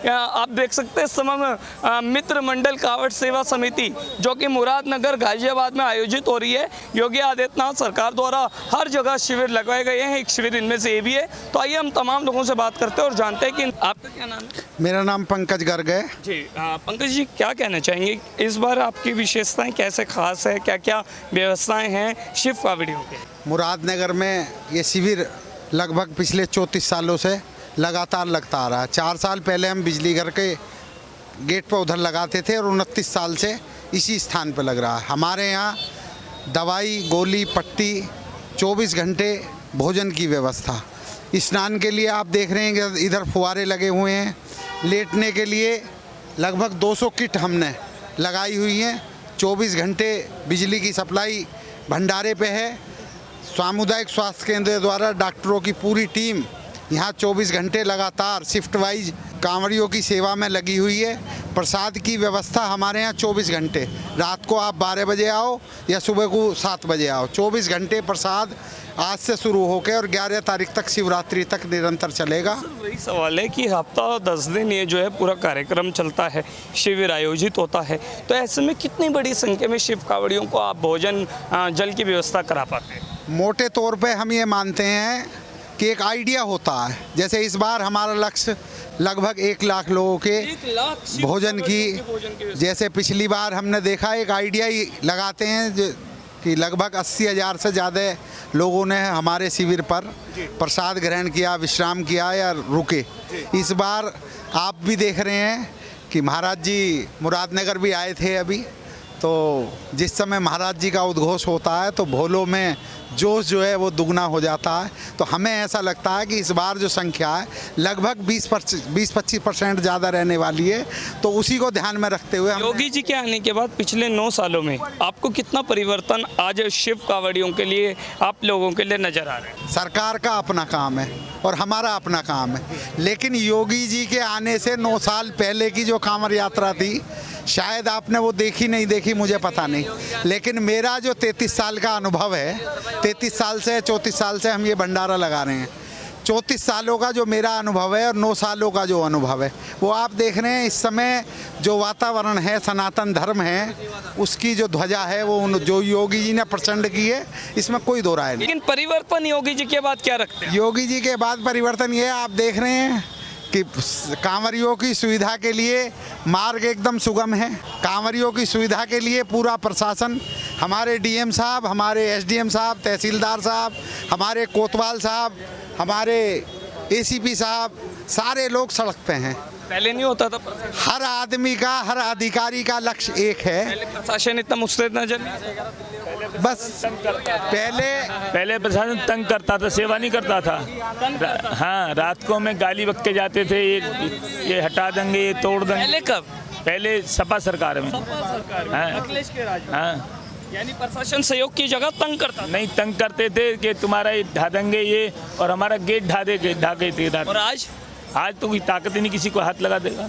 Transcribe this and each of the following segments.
आप देख सकते हैं इस समय में मित्र मंडल कावड़ सेवा समिति जो कि मुरादनगर गाजियाबाद में आयोजित हो रही है। योगी आदित्यनाथ सरकार द्वारा हर जगह शिविर लगाए गए हैं, एक शिविर इनमें से ये भी है। तो आइए हम तमाम लोगों से बात करते हैं और जानते हैं कि आपका क्या नाम है। मेरा नाम पंकज गर्ग है जी। पंकज जी, क्या कहना चाहेंगे इस बार आपकी विशेषताएं कैसे खास है, क्या क्या व्यवस्थाएं हैं शिव कावड़ियों के? मुरादनगर में ये शिविर लगभग पिछले 34 सालों से लगातार लगता आ रहा है। 4 साल पहले हम बिजली घर के गेट पर उधर लगाते थे और 29 साल से इसी स्थान पर लग रहा है। हमारे यहाँ दवाई गोली पट्टी 24 घंटे भोजन की व्यवस्था। स्नान के लिए आप देख रहे हैं कि इधर फुहारे लगे हुए हैं। लेटने के लिए लगभग 200 किट हमने लगाई हुई हैं। 24 घंटे बिजली की सप्लाई भंडारे पे है। सामुदायिक स्वास्थ्य केंद्र द्वारा डॉक्टरों की पूरी टीम यहाँ 24 घंटे लगातार शिफ्ट वाइज कांवड़ियों की सेवा में लगी हुई है। प्रसाद की व्यवस्था हमारे यहाँ 24 घंटे, रात को आप 12 बजे आओ या सुबह को 7 बजे आओ, 24 घंटे प्रसाद आज से शुरू होकर और 11 तारीख तक शिवरात्रि तक निरंतर चलेगा। वही सवाल है कि हफ्ता 10 दिन ये जो है पूरा कार्यक्रम चलता है, शिविर आयोजित होता है, तो ऐसे में कितनी बड़ी संख्या में शिव कावड़ियों को आप भोजन जल की व्यवस्था करा पाते हैं? मोटे तौर पे हम ये मानते हैं कि एक आइडिया होता है। जैसे इस बार हमारा लक्ष्य लगभग 1 लाख लोगों के 1 लाख शिव भोजन कावड़ियों के की, जैसे पिछली बार हमने देखा एक आइडिया ही लगाते हैं कि लगभग 80,000 से ज़्यादा लोगों ने हमारे शिविर पर प्रसाद ग्रहण किया, विश्राम किया या रुके। इस बार आप भी देख रहे हैं कि महाराज जी मुरादनगर भी आए थे अभी, तो जिस समय महाराज जी का उद्घोष होता है तो भोलों में जोश जो है वो दुगना हो जाता है। तो हमें ऐसा लगता है कि इस बार जो संख्या है लगभग 20-25% ज़्यादा रहने वाली है। तो उसी को ध्यान में रखते हुए योगी जी के आने के बाद पिछले 9 सालों में आपको कितना परिवर्तन आज शिव कावड़ियों के लिए, आप लोगों के लिए नजर आ रहा है? सरकार का अपना काम है और हमारा अपना काम है, लेकिन योगी जी के आने से 9 साल पहले की जो कांवड़ यात्रा थी शायद आपने वो देखी नहीं देखी मुझे पता नहीं, लेकिन मेरा जो 33 साल का अनुभव है, 33 साल से 34 साल से हम ये भंडारा लगा रहे हैं, 34 सालों का जो मेरा अनुभव है और 9 सालों का जो अनुभव है वो आप देख रहे हैं। इस समय जो वातावरण है, सनातन धर्म है, उसकी जो ध्वजा है वो जो योगी जी ने प्रचंड की है, इसमें कोई दो राय नहीं। लेकिन परिवर्तन योगी जी के बाद क्या रखते हैं? योगी जी के बाद परिवर्तन ये आप देख रहे हैं कि कांवरियों की सुविधा के लिए मार्ग एकदम सुगम है। कांवरियों की सुविधा के लिए पूरा प्रशासन, हमारे डीएम साहब, हमारे एसडीएम साहब, तहसीलदार साहब, हमारे कोतवाल साहब, हमारे एसीपी साहब, सारे लोग सड़क पे हैं। पहले नहीं होता था? हर आदमी का, हर अधिकारी का लक्ष्य एक है। पहले प्रशासन इतना मुस्तैद नजर नहीं, बस पहले प्रशासन तंग करता था, सेवा नहीं करता था। हाँ, रात को हमें गाली बक के जाते थे, ये हटा देंगे, ये तोड़ देंगे। पहले कब? पहले सपा सरकार में। हाँ, अखिलेश के राज में। हाँ, यानी प्रशासन सहयोग की जगह तंग करता था। नहीं तंग करते थे कि तुम्हारा ये ढा देंगे ये, और हमारा गेट ढा गए थे। और आज तो कोई ताकत ही नहीं किसी को हाथ लगा देगा।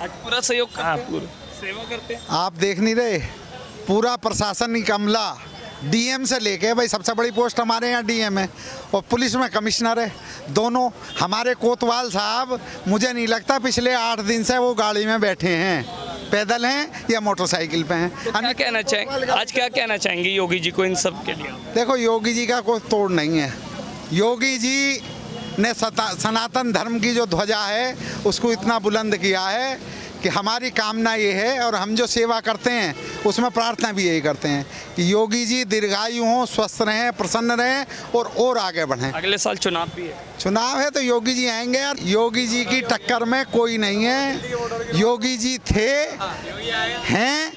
आज पूरा सहयोग करते हाँ, हैं, पूरा सेवा करते हैं। आप देख नहीं रहे, पूरा प्रशासन ही कमला, डीएम से लेके, भाई सबसे बड़ी पोस्ट हमारे यहाँ डीएम है और पुलिस में कमिश्नर है, दोनों। हमारे कोतवाल साहब मुझे नहीं लगता पिछले 8 दिन से वो गाड़ी में बैठे हैं, पैदल हैं या मोटरसाइकिल पे हैं। तो क्या कहना चाहेंगे आज, क्या कहना चाहेंगे योगी जी को इन सब के लिए? देखो, योगी जी का कोई तोड़ नहीं है। योगी जी ने सनातन धर्म की जो ध्वजा है उसको इतना बुलंद किया है कि हमारी कामना ये है, और हम जो सेवा करते हैं उसमें प्रार्थना भी यही करते हैं कि योगी जी दीर्घायु हों, स्वस्थ रहें, प्रसन्न रहें और आगे बढ़ें। अगले साल चुनाव भी है। चुनाव है तो योगी जी आएंगे यार। योगी जी की टक्कर में कोई नहीं है। योगी जी थे, हैं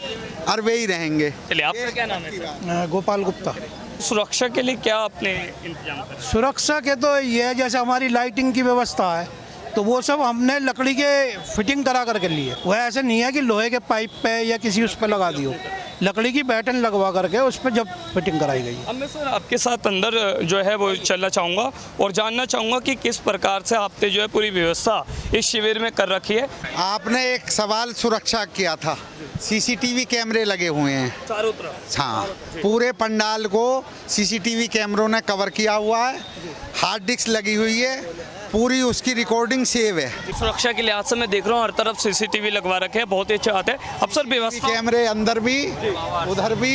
और वे ही रहेंगे। चलिए, आपका क्या नाम है सर? गोपाल गुप्ता। सुरक्षा के लिए क्या आपने इंतजाम करा? सुरक्षा के तो ये है, जैसे हमारी लाइटिंग की व्यवस्था है तो वो सब हमने लकड़ी के फिटिंग करा करके लिए। वह ऐसे नहीं है कि लोहे के पाइप पे या किसी उस पर लगा दियो, लकड़ी की बैटन लगवा करके उस पर जब फिटिंग कराई गई। अब मैं सर आपके साथ अंदर जो है वो चलना चाहूँगा और जानना चाहूँगा कि किस प्रकार से आपने जो है पूरी व्यवस्था इस शिविर में कर रखी है। आपने एक सवाल सुरक्षा किया था, सीसीटीवी कैमरे लगे हुए हैं चारों तरफ। हाँ, पूरे पंडाल को सीसीटीवी कैमरों ने कवर किया हुआ है, हार्ड डिस्क लगी हुई है, पूरी उसकी रिकॉर्डिंग सेव है। सुरक्षा के लिहाज से मैं देख रहा हूँ हर तरफ सीसीटीवी लगवा रखे हैं, बहुत ही अच्छी बात है। अब सर व्यवस्था कैमरे अंदर भी उधर भी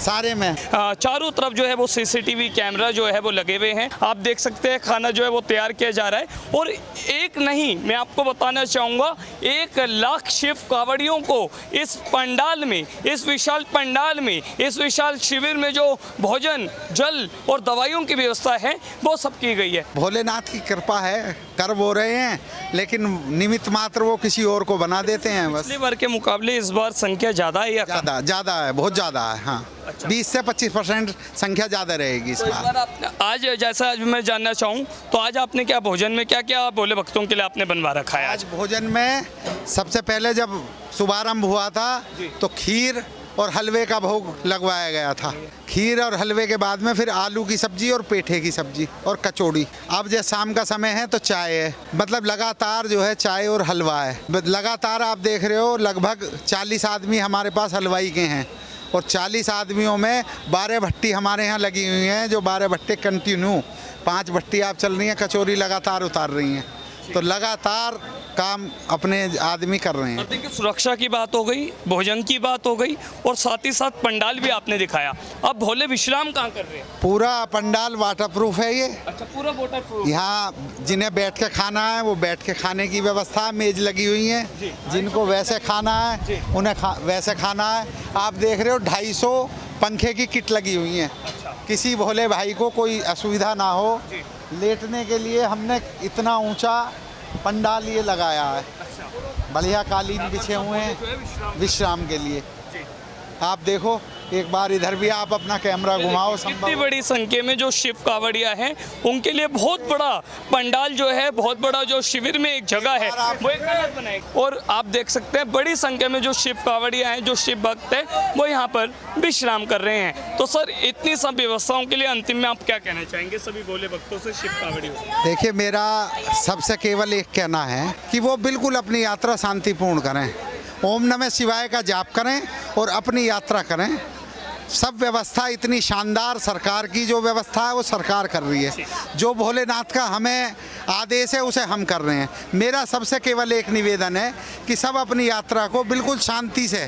सारे में चारों तरफ जो है वो सीसीटीवी कैमरा जो है वो लगे हुए हैं। आप देख सकते हैं खाना जो है वो तैयार किया जा रहा है और एक नहीं, मैं आपको बताना चाहूँगा 1 लाख शिव कांवड़ियों को इस पंडाल में, इस विशाल पंडाल में, इस विशाल शिविर में जो भोजन, जल और दवाइयों की व्यवस्था है वो सब की गई है। भोलेनाथ की कृपा है, कर वो रहे हैं, लेकिन निमित्त मात्र वो किसी और को बना देते हैं बस। पिछली बार के मुकाबले इस बार संख्या ज़्यादा है या कम? ज़्यादा है, बहुत ज़्यादा है। हाँ, 20 से 25% संख्या ज़्यादा रहेगी इस तो इस बार। बार आपने आज, जैसा आज मैं जानना चाहूँ तो आज आपने क्या भोजन में क्या क्या भोले भक्तों के लिए आपने बनवा रखा है? आज भोजन में सबसे पहले जब शुभारंभ हुआ था तो खीर और हलवे का भोग लगवाया गया था। खीर और हलवे के बाद में फिर आलू की सब्जी और पेठे की सब्जी और कचौड़ी। अब जैसे शाम का समय है तो चाय है, मतलब लगातार जो है चाय और हलवा है। लगातार आप देख रहे हो लगभग 40 आदमी हमारे पास हलवाई के हैं और 40 आदमियों में 12 भट्टी हमारे यहाँ लगी हुई हैं, जो 12 भट्टी कंटिन्यू 5 भट्टी आप चल रही हैं, कचौरी लगातार उतार रही हैं, तो लगातार काम अपने आदमी कर रहे हैं। अब देखिए सुरक्षा की बात हो गई, भोजन की बात हो गई और साथ ही साथ पंडाल भी आपने दिखाया। अब भोले विश्राम कहाँ कर रहे हैं? पूरा पंडाल वाटरप्रूफ है ये। अच्छा, पूरा वाटरप्रूफ। यहाँ जिन्हें बैठ के खाना है वो बैठ के खाने की व्यवस्था, मेज लगी हुई है। जिनको वैसे खाना है उन्हें वैसे खाना है। आप देख रहे हो 250 पंखे की किट लगी हुई है। किसी भोले भाई को कोई असुविधा ना हो, लेटने के लिए हमने इतना ऊंचा पंडाल ये लगाया है। बढ़िया कालीन बिछे हुए हैं विश्राम के लिए। आप देखो एक बार इधर भी आप अपना कैमरा घुमाओ। इतनी बड़ी संख्या में जो शिव कांवड़िया हैं उनके लिए बहुत बड़ा पंडाल जो है, बहुत बड़ा जो शिविर में एक जगह है वो एक अलग बनाएगी। और आप देख सकते हैं बड़ी संख्या में जो शिव कांवड़िया हैं, जो शिव भक्त हैं, वो यहाँ पर विश्राम कर रहे हैं। तो सर इतनी सब व्यवस्थाओं के लिए अंतिम में आप क्या कहना चाहेंगे सभी भोले भक्तों से, शिव कांवड़ियों से? देखिए मेरा सबसे केवल एक कहना है कि वो बिल्कुल अपनी यात्रा शांतिपूर्ण करें, ओम नमः शिवाय का जाप करें और अपनी यात्रा करें। सब व्यवस्था इतनी शानदार, सरकार की जो व्यवस्था है वो सरकार कर रही है। जो भोलेनाथ का हमें आदेश है उसे हम कर रहे हैं। मेरा सबसे केवल एक निवेदन है कि सब अपनी यात्रा को बिल्कुल शांति से,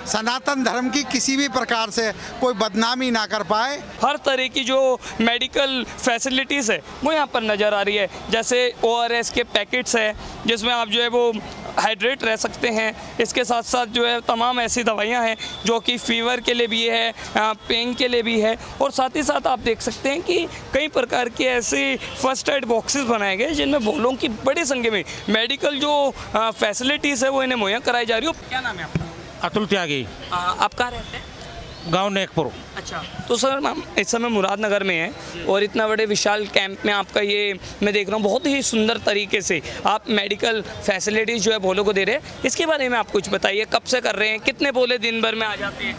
सनातन धर्म की किसी भी प्रकार से कोई बदनामी ना कर पाए। हर तरह की जो मेडिकल फैसिलिटीज़ है वो यहाँ पर नज़र आ रही है। जैसे ORS के पैकेट्स है जिसमें आप जो है वो हाइड्रेट रह सकते हैं। इसके साथ साथ जो है तमाम ऐसी दवाइयाँ हैं जो कि फीवर के लिए भी है, पेन के लिए भी है। और साथ ही साथ आप देख सकते हैं कि कई प्रकार के ऐसे फर्स्ट एड बॉक्सेस बनाए गए जिनमें भोलों की बड़ी संख्या में मेडिकल जो फैसिलिटीज़ है वो इन्हें मुहैया कराई जा रही है। क्या नाम है आपका? अतुल त्यागी, आप कहाँ रहते हैं? गांव नेकपुर। अच्छा, तो सर हम इस समय मुरादनगर में हैं और इतना बड़े विशाल कैंप में आपका ये मैं देख रहा हूँ बहुत ही सुंदर तरीके से आप मेडिकल फैसिलिटीज़ जो है भोलों को दे रहे हैं। इसके बारे में आप कुछ बताइए, कब से कर रहे हैं, कितने भोले दिन भर में आ जाते हैं?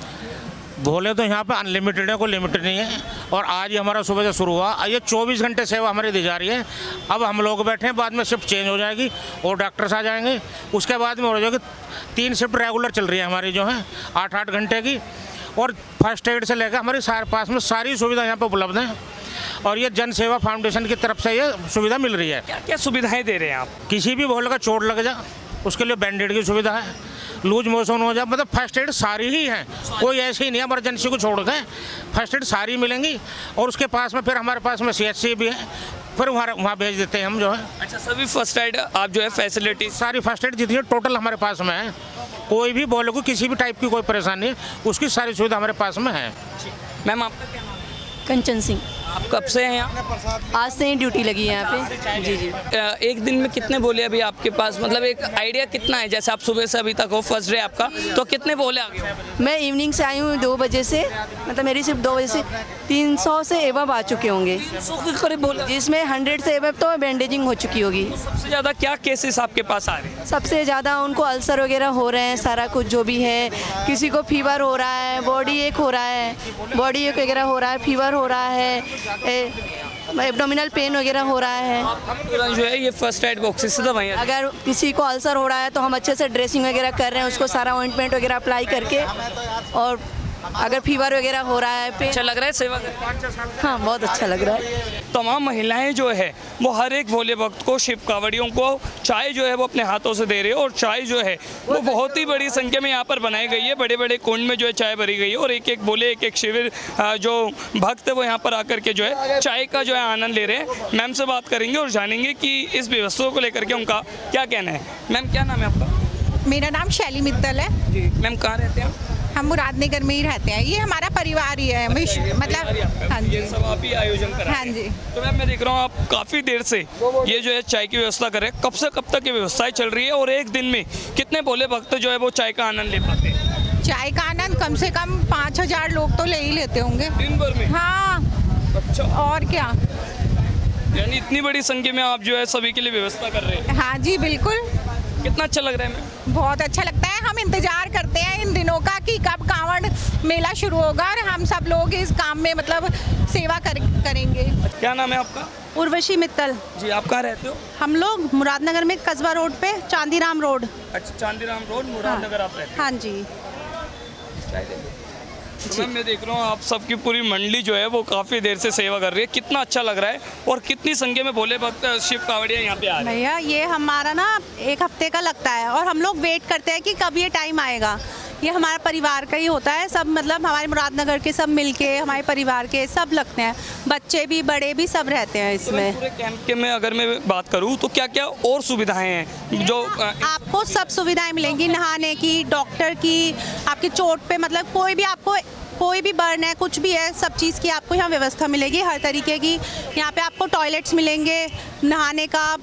भोले तो यहाँ पे अनलिमिटेड है, कोई लिमिटेड नहीं है। और आज ही हमारा सुबह से शुरू हुआ, ये 24 घंटे सेवा हमारी दी जा रही है। अब हम लोग बैठे हैं, बाद में शिफ्ट चेंज हो जाएगी और डॉक्टर्स आ जाएंगे, उसके बाद में हो जाएगी 3 शिफ्ट रेगुलर चल रही है हमारी जो है 8-8 घंटे की। और फर्स्ट एड से लेकर हमारे पास में सारी सुविधा यहाँ पर उपलब्ध है और ये जन सेवा फाउंडेशन की तरफ से ये सुविधा मिल रही है। क्या क्या सुविधाएँ दे रहे हैं आप? किसी भी भोले का चोट लग जा उसके लिए बैंडेड की सुविधा है, लूज मोशन हो जाए, मतलब फर्स्ट एड सारी ही है, कोई ऐसी नहीं है इमरजेंसी को छोड़ के फर्स्ट एड सारी मिलेंगी। और उसके पास में फिर हमारे पास में CHC भी है, फिर वहाँ भेज देते हैं हम जो है। अच्छा, सभी फर्स्ट एड आप जो है फैसिलिटी सारी फर्स्ट एड जितनी टोटल हमारे पास में है, कोई भी भोले को किसी भी टाइप की कोई परेशानी है उसकी सारी सुविधा हमारे पास में है। मैम आपका क्या नाम है? कंचन सिंह। आप कब से हैं यहाँ? आज से ही ड्यूटी लगी है यहाँ पे। जी जी। एक दिन में कितने बोले अभी आपके पास, मतलब एक आइडिया कितना है? जैसे आप सुबह से अभी तक हो, फर्स्ट डे आपका, तो कितने बोले आ गए? मैं इवनिंग से आई हूँ 2 बजे से, मतलब मेरी सिर्फ 2 बजे से 300 से एबव आ चुके होंगे, 300 के करीब बोले, जिसमें 100 से एबव तो बैंडेजिंग हो चुकी होगी। सबसे ज़्यादा क्या केसेस आपके पास आ रहे हैं? सबसे ज़्यादा उनको अल्सर वगैरह हो रहे हैं, सारा कुछ जो भी है। किसी को फीवर हो रहा है, बॉडी एक हो रहा है, बॉडी एक वगैरह हो रहा है, फीवर हो रहा है, एब्डोमिनल पेन वगैरह हो रहा है। तुरंत जो है ये फर्स्ट एड बॉक्सेस से दवाइयाँ। अगर किसी को अल्सर हो रहा है तो हम अच्छे से ड्रेसिंग वगैरह कर रहे हैं, उसको सारा ऑइंटमेंट वगैरह अप्लाई करके और अगर फीवर वगैरह हो रहा है पेन, अच्छा लग रहा है सेवा करके? हाँ बहुत अच्छा लग रहा है। तमाम महिलाएं जो है वो हर एक भोले भक्त को, शिव कांवड़ियों को चाय जो है वो अपने हाथों से दे रहे हैं। और चाय जो है वो बहुत ही बड़ी संख्या में यहाँ पर बनाई गई है। बड़े बड़े कुंड में जो है चाय भरी गई है और एक एक भोले, एक एक शिविर जो भक्त है वो यहाँ पर आकर के जो है चाय का जो है आनंद ले रहे हैं। मैम से बात करेंगे और जानेंगे कि इस व्यवस्था को लेकर के उनका क्या कहना है। मैम क्या नाम है आपका? मेरा नाम शैली मित्तल है जी। मैम कहाँ रहते हैं? हम मुरादनगर में ही रहते हैं। ये हमारा परिवार ही है, मतलब हाँ जी, ये सब आप ही आयोजन कर रहे हैं? हाँ जी। तो मैम मैं देख रहा हूँ आप काफ़ी देर से ये जो है चाय की व्यवस्था कर रहे हैं। कब से कब तक ये व्यवस्थाएं चल रही है और एक दिन में कितने भोले भक्त जो है वो चाय का आनंद ले पाते हैं? चाय का आनंद कम से कम 5,000 लोग तो ले ही लेते होंगे दिन भर में? हाँ, अच्छा, और क्या। यानी इतनी बड़ी संख्या में आप जो है सभी के लिए व्यवस्था कर रहे हैं। हाँ जी बिल्कुल, कितना अच्छा लग रहा है मैम? बहुत अच्छा लगता है। हम इंतजार करते हैं इन दिनों का कि कब कांवड़ मेला शुरू होगा और हम सब लोग इस काम में मतलब सेवा करेंगे। क्या नाम है आपका? उर्वशी मित्तल। जी। आप कहाँ रहते हो? हम लोग मुरादनगर में कस्बा रोड पे चांदीराम रोड। अच्छा, चांदीराम रोड, मुरादनगर आप रहते हाँ जी। हैं। तो मैम मैं देख रहा हूँ आप सबकी पूरी मंडली जो है वो काफ़ी देर से सेवा कर रही है। कितना अच्छा लग रहा है और कितनी संख्या में भोले भक्त शिव कांवड़िया यहाँ पे आ रहे हैं? भैया ये हमारा ना 1 हफ्ते का लगता है और हम लोग वेट करते हैं कि कब ये टाइम आएगा। ये हमारा परिवार का ही होता है, सब मतलब हमारे मुरादनगर के सब मिलके हमारे परिवार के सब लगते हैं, बच्चे भी बड़े भी सब रहते हैं इसमें। पूरे कैंप के में अगर मैं बात करूँ तो क्या क्या और सुविधाएं हैं जो आपको सब सुविधाएं मिलेंगी, नहाने की, डॉक्टर की, आपकी चोट पे मतलब कोई भी आपको कोई भी बर्न है, कुछ भी है, सब चीज़ की आपको यहाँ व्यवस्था मिलेगी हर तरीके की। यहाँ पे आपको टॉयलेट्स मिलेंगे, नहाने का,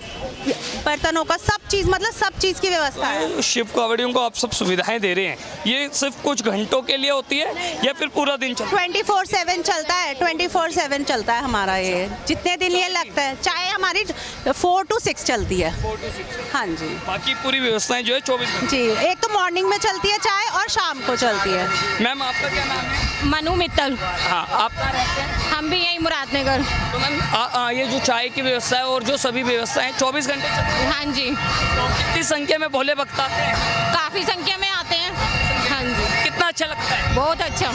बर्तनों का, सब चीज़ मतलब सब चीज़ की व्यवस्था है। शिव कांवड़ियों को आप सब सुविधाएं दे रहे हैं, ये सिर्फ कुछ घंटों के लिए होती है या फिर पूरा दिन चलता है? 24/7 चलता है, 24/7 चलता है हमारा ये, जितने दिन ये लगता है। चाहे हमारी 4 to 6 चलती है। 4 to 6। हाँ जी बाकी पूरी व्यवस्थाएं जो है 24 घंटे। जी, एक तो मॉर्निंग में चलती है चाय और शाम को चलती है। मैम आपका क्या नाम है? मनु मित्तल। हाँ, आप कहाँ रहते हैं? हम भी यही मुरादनगर। तो मैम ये जो चाय की व्यवस्था है और जो सभी व्यवस्थाएं 24 घंटे चलती हैं, हाँ जी, तो कितनी संख्या में भोले भक्त आते हैं? काफ़ी संख्या में आते हैं। हाँ जी, कितना अच्छा लगता है? बहुत अच्छा।